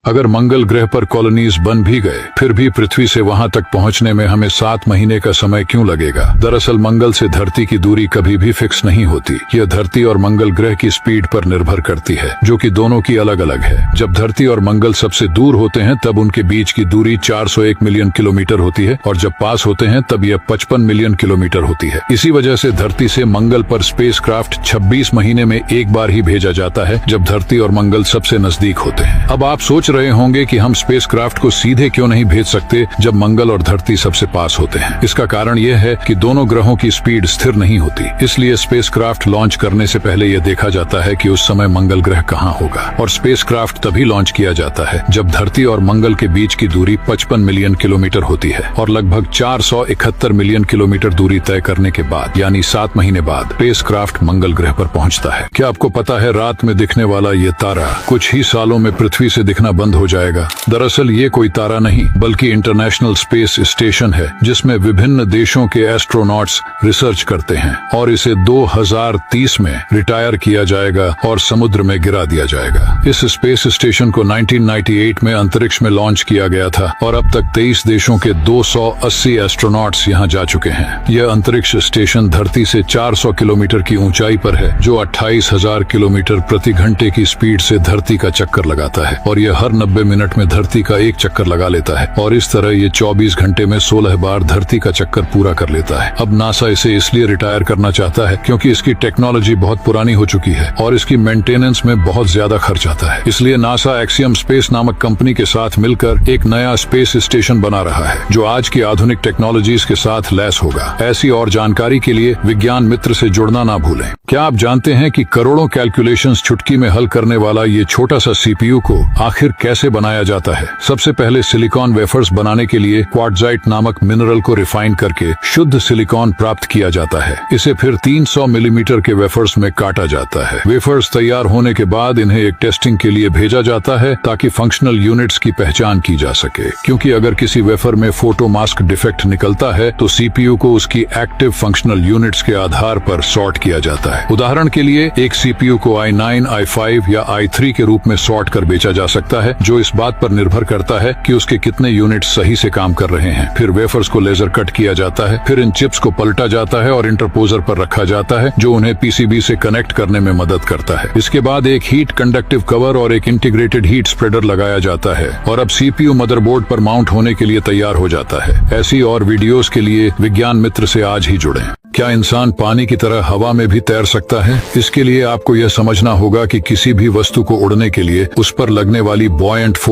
अगर मंगल ग्रह पर कॉलोनीज बन भी गए फिर भी पृथ्वी से वहां तक पहुंचने में हमें 7 महीने का समय क्यों लगेगा? दरअसल मंगल से धरती की दूरी कभी भी फिक्स नहीं होती। यह धरती और मंगल ग्रह की स्पीड पर निर्भर करती है, जो कि दोनों की अलग अलग है। जब धरती और मंगल सबसे दूर होते हैं तब उनके बीच की दूरी 401 मिलियन किलोमीटर होती है और जब पास होते हैं तब यह 55 मिलियन किलोमीटर होती है। इसी वजह से धरती से मंगल पर स्पेसक्राफ्ट 26 महीने में एक बार ही भेजा जाता है, जब धरती और मंगल सबसे नजदीक होते हैं। अब आप सोच रहे होंगे कि हम स्पेसक्राफ्ट को सीधे क्यों नहीं भेज सकते जब मंगल और धरती सबसे पास होते हैं। इसका कारण यह है कि दोनों ग्रहों की स्पीड स्थिर नहीं होती, इसलिए स्पेसक्राफ्ट लॉन्च करने से पहले यह देखा जाता है कि उस समय मंगल ग्रह कहाँ होगा। और स्पेसक्राफ्ट तभी लॉन्च किया जाता है जब धरती और मंगल के बीच की दूरी 55 मिलियन किलोमीटर होती है और लगभग 471 मिलियन किलोमीटर दूरी तय करने के बाद, यानी 7 महीने बाद स्पेसक्राफ्ट मंगल ग्रह पर पहुंचता है। क्या आपको पता है रात में दिखने वाला ये तारा कुछ ही सालों में पृथ्वी से दिखना बंद हो जाएगा? दरअसल ये कोई तारा नहीं बल्कि इंटरनेशनल स्पेस स्टेशन है, जिसमें विभिन्न देशों के एस्ट्रोनॉट्स रिसर्च करते हैं और इसे 2030 में रिटायर किया जाएगा और समुद्र में गिरा दिया जाएगा। इस स्पेस स्टेशन को 1998 में अंतरिक्ष में लॉन्च किया गया था और अब तक 23 देशों के 280 एस्ट्रोनॉट्स यहाँ जा चुके हैं। यह अंतरिक्ष स्टेशन धरती से 400 किलोमीटर की ऊंचाई पर है, जो 28,000 किलोमीटर प्रति घंटे की स्पीड से धरती का चक्कर लगाता है और यह हर 90 मिनट में धरती का एक चक्कर लगा लेता है और इस तरह ये 24 घंटे में 16 बार धरती का चक्कर पूरा कर लेता है। अब नासा इसे इसलिए रिटायर करना चाहता है क्योंकि इसकी टेक्नोलॉजी बहुत पुरानी हो चुकी है और इसकी मेंटेनेंस में बहुत ज्यादा खर्च आता है। इसलिए नासा एक्सियम स्पेस नामक कंपनी के साथ मिलकर एक नया स्पेस स्टेशन बना रहा है, जो आज की आधुनिक टेक्नोलॉजीज के साथ लैस होगा। ऐसी और जानकारी के लिए विज्ञान मित्र से जुड़ना ना भूलें। क्या आप जानते हैं कि करोड़ों कैलकुलेशंस चुटकी में हल करने वाला ये छोटा सा सीपीयू को आखिर कैसे बनाया जाता है? सबसे पहले सिलिकॉन वेफर्स बनाने के लिए क्वार्ट्जाइट नामक मिनरल को रिफाइन करके शुद्ध सिलिकॉन प्राप्त किया जाता है। इसे फिर 300 मिलीमीटर के वेफर्स में काटा जाता है। वेफर्स तैयार होने के बाद इन्हें एक टेस्टिंग के लिए भेजा जाता है ताकि फंक्शनल यूनिट्स की पहचान की जा सके, क्योंकि अगर किसी वेफर में फोटो मास्क डिफेक्ट निकलता है तो सीपीयू को उसकी एक्टिव फंक्शनल यूनिट्स के आधार पर सॉर्ट किया जाता है। उदाहरण के लिए एक सीपीयू को i9, i5 या i3 के रूप में सॉर्ट कर बेचा जा सकता है, जो इस बात पर निर्भर करता है कि उसके कितने यूनिट सही से काम कर रहे हैं। फिर वेफर्स को लेजर कट किया जाता है, फिर इन चिप्स को पलटा जाता है और इंटरपोजर पर रखा जाता है, जो उन्हें पीसीबी से कनेक्ट करने में मदद करता है। इसके बाद एक हीट कंडक्टिव कवर और एक इंटीग्रेटेड हीट स्प्रेडर लगाया जाता है और अब सीपीयू मदरबोर्ड पर माउंट होने के लिए तैयार हो जाता है। ऐसी और वीडियोस के लिए विज्ञान मित्र से आज ही जुड़ें। क्या इंसान पानी की तरह हवा में भी तैर सकता है? इसके लिए आपको यह समझना होगा कि किसी भी वस्तु को उड़ने के लिए उस पर लगने वाली बॉयंट फोर्स